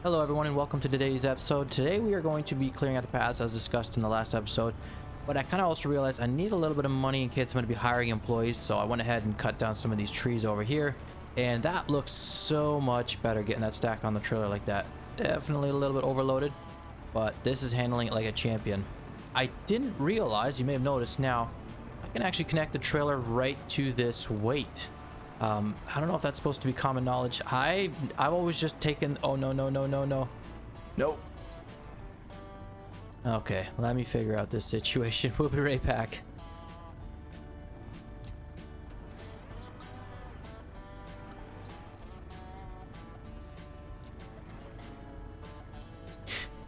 Hello everyone and welcome to today's episode. Today we are going to be clearing out the paths as discussed in the last episode, but I kind of also realized I need a little bit of money in case I'm going to be hiring employees, so I went ahead and cut down some of these trees over here, and that looks so much better getting that stacked on the trailer like that. Definitely a little bit overloaded, but this is handling it like a champion. I didn't realize, you may have noticed now, I can actually connect the trailer right to this weight. I don't know if that's supposed to be common knowledge. I've always just taken... Oh, no. Nope. Okay, let me figure out this situation. We'll be right back.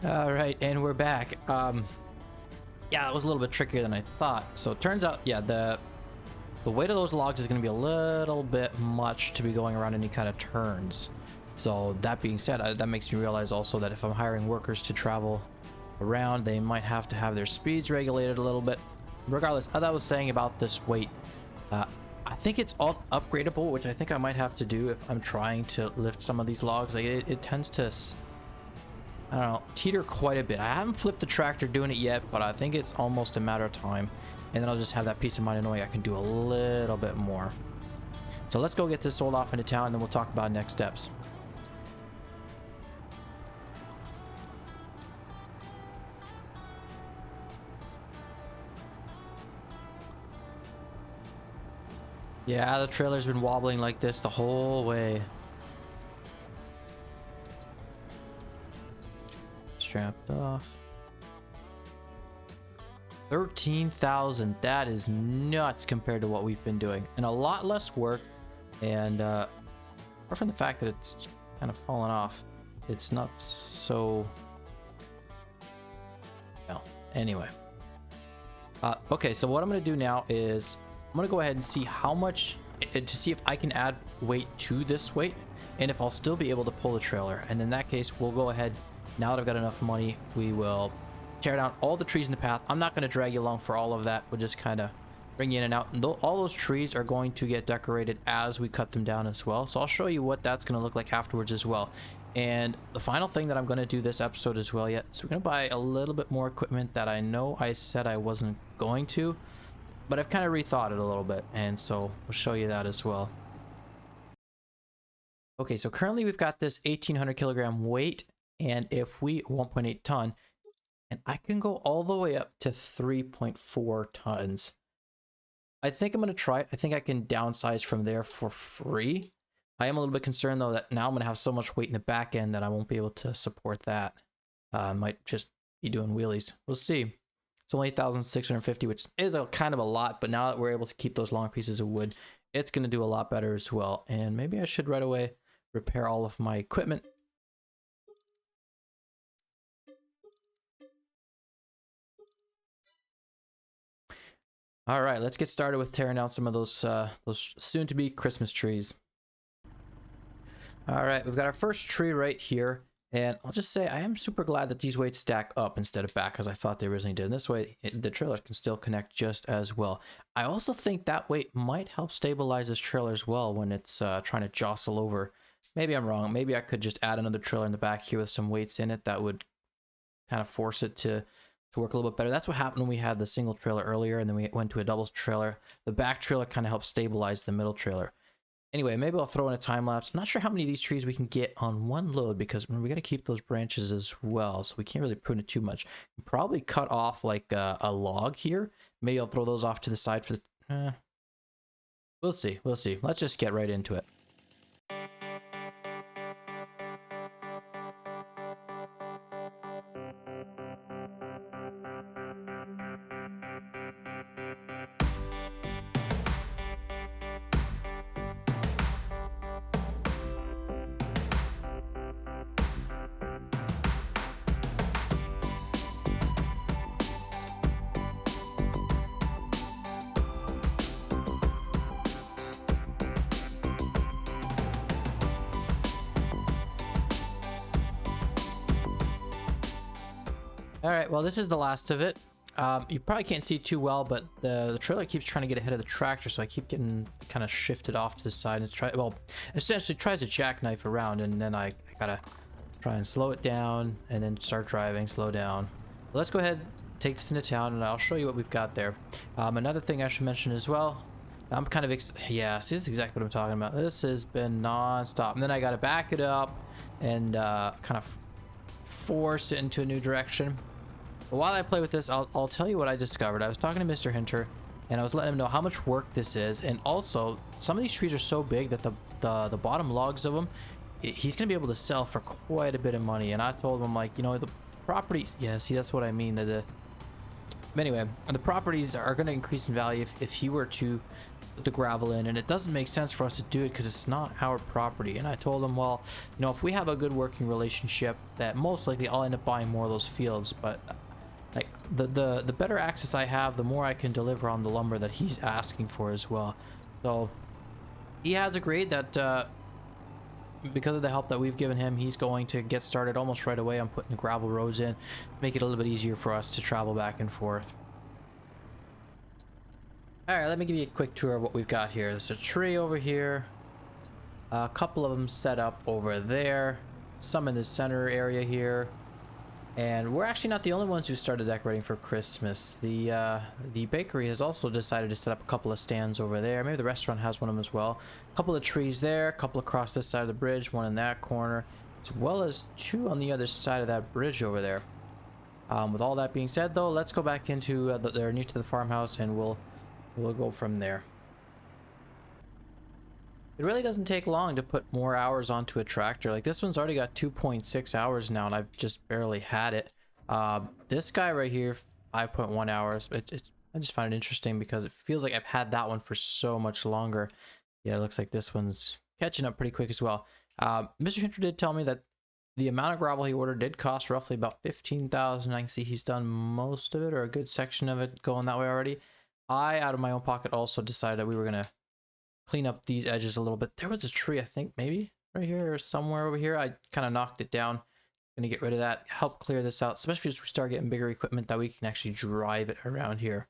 All right, and we're back. Yeah, it was a little bit trickier than I thought. So it turns out, yeah, the weight of those logs is going to be a little bit much to be going around any kind of turns. So that being said, that makes me realize also that if I'm hiring workers to travel around, they might have to have their speeds regulated a little bit. Regardless, as I was saying about this weight, I think it's all upgradable, which I think I might have to do if I'm trying to lift some of these logs. Like it tends to, I don't know, teeter quite a bit. I haven't flipped the tractor doing it yet, but I think it's almost a matter of time. And then I'll just have that peace of mind knowing I can do a little bit more. So let's go get this sold off into town, and then we'll talk about next steps. Yeah, the trailer's been wobbling like this the whole way. Strapped off. 13,000. That is nuts compared to what we've been doing, and a lot less work. And apart from the fact that it's kind of fallen off, it's not so. No. Anyway. Okay, so what I'm going to do now is I'm going to go ahead and see how much to see if I can add weight to this weight, and if I'll still be able to pull the trailer. And in that case, we'll go ahead. Now that I've got enough money, we will tear down all the trees in the path. I'm not going to drag you along for all of that. We'll just kind of bring you in and out. And all those trees are going to get decorated as we cut them down as well. So I'll show you what that's going to look like afterwards as well. And the final thing that I'm going to do this episode as well yet. So we're going to buy a little bit more equipment that I know I said I wasn't going to, but I've kind of rethought it a little bit. And so we'll show you that as well. Okay, so currently we've got this 1,800 kilogram weight. And if we 1.8 ton, and I can go all the way up to 3.4 tons. I think I'm going to try it. I think I can downsize from there for free. I am a little bit concerned though that now I'm going to have so much weight in the back end that I won't be able to support that. I might just be doing wheelies. We'll see. It's only 8,650, which is a kind of a lot, but now that we're able to keep those long pieces of wood, it's going to do a lot better as well. And maybe I should right away repair all of my equipment. All right, let's get started with tearing down some of those soon-to-be Christmas trees. All right, we've got our first tree right here, and I'll just say I am super glad that these weights stack up instead of back, because I thought they originally did. And this way, the trailer can still connect just as well. I also think that weight might help stabilize this trailer as well when it's trying to jostle over. Maybe I'm wrong. Maybe I could just add another trailer in the back here with some weights in it that would kind of force it to work a little bit better. That's what happened when we had the single trailer earlier, and then we went to a double trailer. The back trailer kind of helps stabilize the middle trailer. Anyway, maybe I'll throw in a time lapse. I'm not sure how many of these trees we can get on one load, because we got to keep those branches as well, so we can't really prune it too much. Probably cut off like a log here. Maybe I'll throw those off to the side for the... We'll see. Let's just get right into it. All right, well, this is the last of it. You probably can't see too well, but the trailer keeps trying to get ahead of the tractor, so I keep getting kind of shifted off to the side and essentially tries to jackknife around, and then I gotta Try and slow it down and then start driving, slow down. Let's go ahead, take this into town, and I'll show you what we've got there. Another thing I should mention as well, I'm kind of, yeah, see, this is exactly what I'm talking about. This has been non-stop. And then I got to back it up and kind of force it into a new direction. But while I play with this, I'll tell you what I discovered. I was talking to Mr. Hinter, and I was letting him know how much work this is. And also, some of these trees are so big that the bottom logs of them, he's going to be able to sell for quite a bit of money. And I told him, like, you know, the properties, yeah, see, that's what I mean. Anyway, the properties are going to increase in value if he were to put the gravel in, and it doesn't make sense for us to do it because it's not our property. And I told him, well, you know, if we have a good working relationship, that most likely I'll end up buying more of those fields. But like the better access I have, the more I can deliver on the lumber that he's asking for as well. So he has agreed that because of the help that we've given him, he's going to get started almost right away on putting the gravel roads in, make it a little bit easier for us to travel back and forth. All right, let me give you a quick tour of what we've got here. There's a tree over here, a couple of them set up over there, some in the center area here, and we're actually not the only ones who started decorating for Christmas. The bakery has also decided to set up a couple of stands over there. Maybe the restaurant has one of them as well. A couple of trees there, a couple across this side of the bridge, one in that corner, as well as two on the other side of that bridge over there. With all that being said, though, let's go back into they're new to the farmhouse, and we'll go from there. It really doesn't take long to put more hours onto a tractor. Like, this one's already got 2.6 hours now, and I've just barely had it. This guy right here, 5.1 hours. I just find it interesting because it feels like I've had that one for so much longer. Yeah, it looks like this one's catching up pretty quick as well. Mr. Hinter did tell me that the amount of gravel he ordered did cost roughly about 15,000. I can see he's done most of it, or a good section of it, going that way already. I, out of my own pocket, also decided that we were gonna clean up these edges a little bit. There was a tree, I think maybe right here or somewhere over here. I kind of knocked it down. Gonna get rid of that, help clear this out, especially as we start getting bigger equipment that we can actually drive it around here.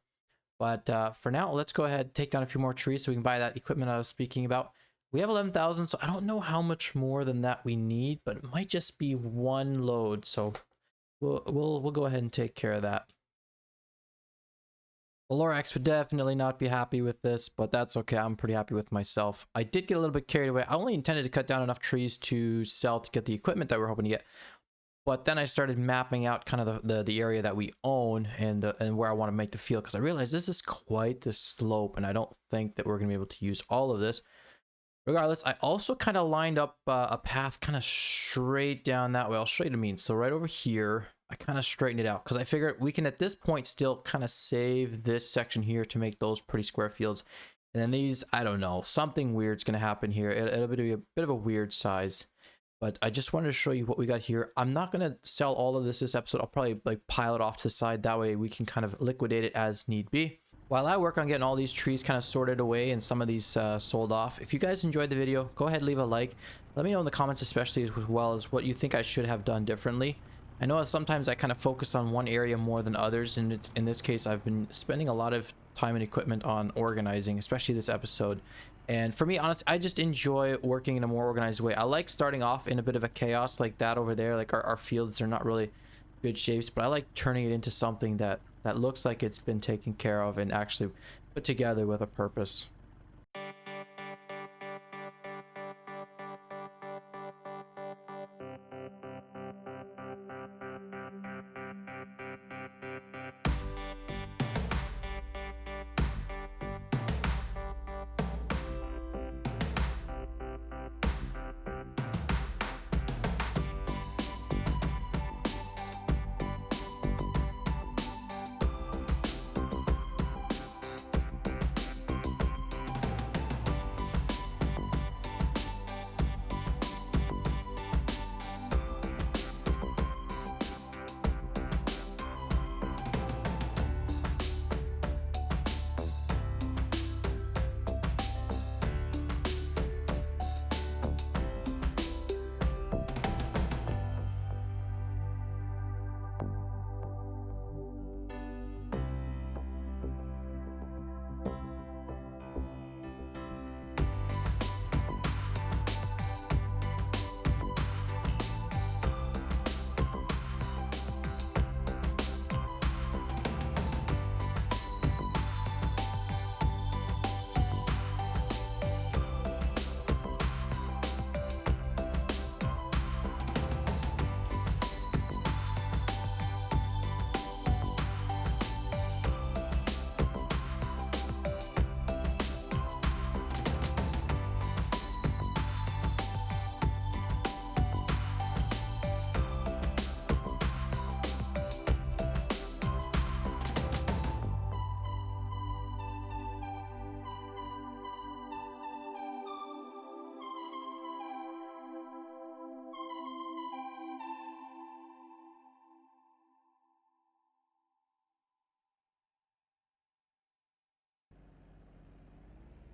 But for now, let's go ahead, take down a few more trees so we can buy that equipment I was speaking about. We have 11,000, so I don't know how much more than that we need, but it might just be one load. So we'll go ahead and take care of that. The Lorax would definitely not be happy with this, but that's okay. I'm pretty happy with myself. I did get a little bit carried away. I only intended to cut down enough trees to sell to get the equipment that we're hoping to get. But then I started mapping out kind of the area that we own and where I want to make the field, because I realized this is quite the slope, and I don't think that we're going to be able to use all of this. Regardless, I also kind of lined up a path kind of straight down that way. I'll show you what I mean. So right over here, I kind of straightened it out because I figured we can at this point still kind of save this section here to make those pretty square fields. And then these, I don't know, something weird's going to happen here. It'll be a bit of a weird size. But I just wanted to show you what we got here. I'm not going to sell all of this episode. I'll probably like pile it off to the side. That way we can kind of liquidate it as need be. While I work on getting all these trees kind of sorted away and some of these sold off, if you guys enjoyed the video, go ahead and leave a like. Let me know in the comments, especially as well as what you think I should have done differently. I know sometimes I kind of focus on one area more than others, and in this case, I've been spending a lot of time and equipment on organizing, especially this episode. And for me, honestly, I just enjoy working in a more organized way. I like starting off in a bit of a chaos like that over there. Like our fields are not really good shapes, but I like turning it into something that looks like it's been taken care of and actually put together with a purpose.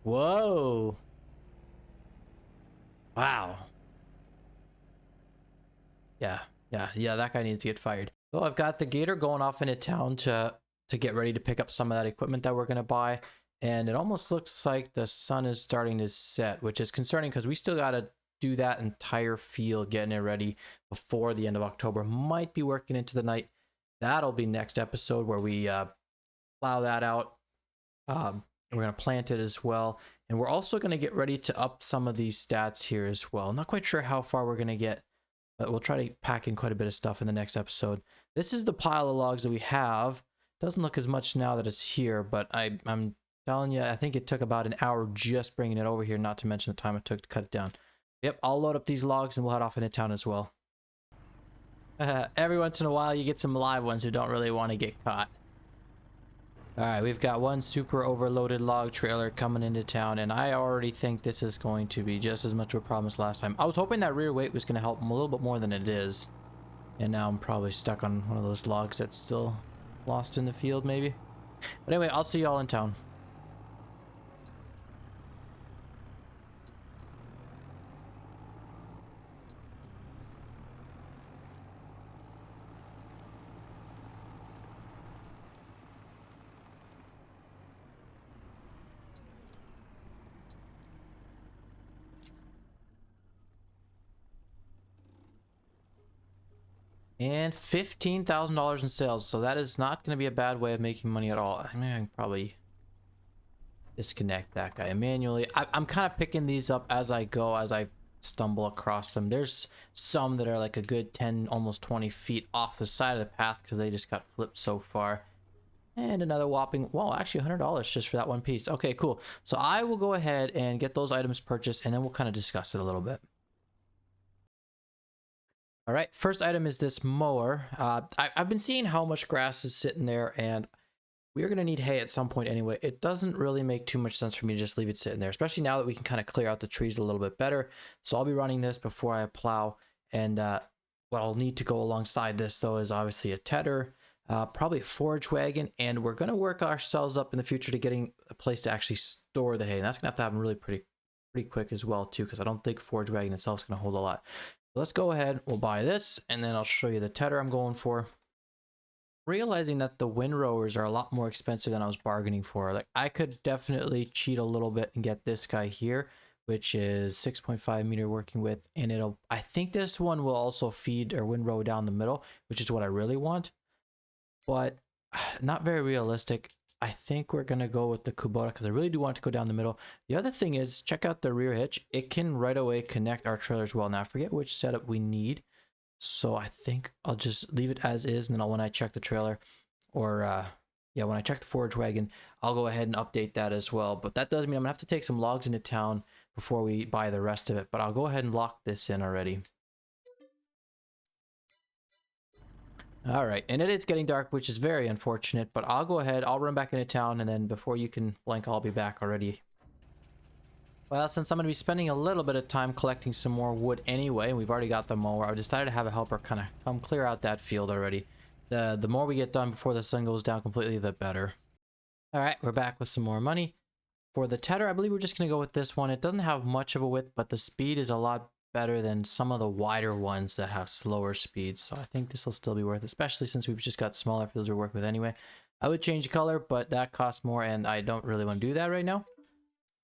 Whoa. Wow. Yeah, yeah, that guy needs to get fired. Well, I've got the gator going off into town to get ready to pick up some of that equipment that we're gonna buy. And it almost looks like the sun is starting to set, which is concerning because we still gotta do that entire field, getting it ready before the end of October. Might be working into the night. That'll be next episode where we plow that out. We're gonna plant it as well. And we're also gonna get ready to up some of these stats here as well. Not quite sure how far we're gonna get, but we'll try to pack in quite a bit of stuff in the next episode. This is the pile of logs that we have. Doesn't look as much now that it's here, but I'm telling you, I think it took about an hour just bringing it over here, not to mention the time it took to cut it down. Yep, I'll load up these logs and we'll head off into town as well. Every once in a while you get some live ones who don't really want to get caught. Alright, we've got one super overloaded log trailer coming into town, and I already think this is going to be just as much of a problem as last time. I was hoping that rear weight was going to help them a little bit more than it is. And now I'm probably stuck on one of those logs that's still lost in the field, maybe. But anyway, I'll see you all in town. And $15,000 in sales, so that is not going to be a bad way of making money at all. I mean, I can probably disconnect that guy manually. I'm kind of picking these up as I go, as I stumble across them. There's some that are like a good 10, almost 20 feet off the side of the path because they just got flipped so far. And another whopping, well, actually $100 just for that one piece. Okay, cool. So I will go ahead and get those items purchased, and then we'll kind of discuss it a little bit. All right, first item is this mower. I've been seeing how much grass is sitting there, and we're gonna need hay at some point anyway. It doesn't really make too much sense for me to just leave it sitting there, especially now that we can kind of clear out the trees a little bit better. So I'll be running this before I plow, and what I'll need to go alongside this though is obviously a tedder, probably a forage wagon, and we're gonna work ourselves up in the future to getting a place to actually store the hay, and that's gonna have to happen really pretty quick as well too, because I don't think forage wagon itself is gonna hold a lot. Let's go ahead, we'll buy this, and then I'll show you the tedder I'm going for. Realizing that the windrowers are a lot more expensive than I was bargaining for. Like, I could definitely cheat a little bit and get this guy here, which is 6.5 meter working width, and I think this one will also feed or windrow down the middle, which is what I really want, but not very realistic. I think we're gonna go with the Kubota because I really do want to go down the middle. The other thing is, check out the rear hitch. It can right away connect our trailers well. Now I forget which setup we need, so I think I'll just leave it as is, and then when I check the trailer, or yeah, when I check the forage wagon, I'll go ahead and update that as well. But that does mean I'm gonna have to take some logs into town before we buy the rest of it, but I'll go ahead and lock this in already. All right, and it is getting dark, which is very unfortunate, but I'll go ahead, I'll run back into town, and then before you can blink, I'll be back already. Well, since I'm going to be spending a little bit of time collecting some more wood anyway, and we've already got the mower, I decided to have a helper kind of come clear out that field already. The more we get done before the sun goes down completely, the better. All right, we're back with some more money. For the tedder, I believe we're just going to go with this one. It doesn't have much of a width, but the speed is a lot better than some of the wider ones that have slower speeds, so I think this will still be worth it, especially since we've just got smaller fields to work with anyway. I would change color, but that costs more, and I don't really want to do that right now.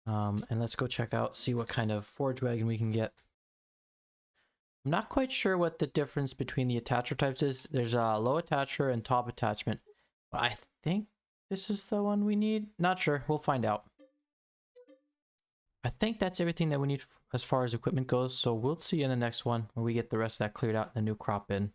And let's go check out, see what kind of forage wagon we can get. I'm not quite sure what the difference between the attacher types is. There's a low attacher and top attachment, but I think this is the one we need. Not sure, we'll find out. I think that's everything that we need as far as equipment goes, so we'll see you in the next one where we get the rest of that cleared out and a new crop in.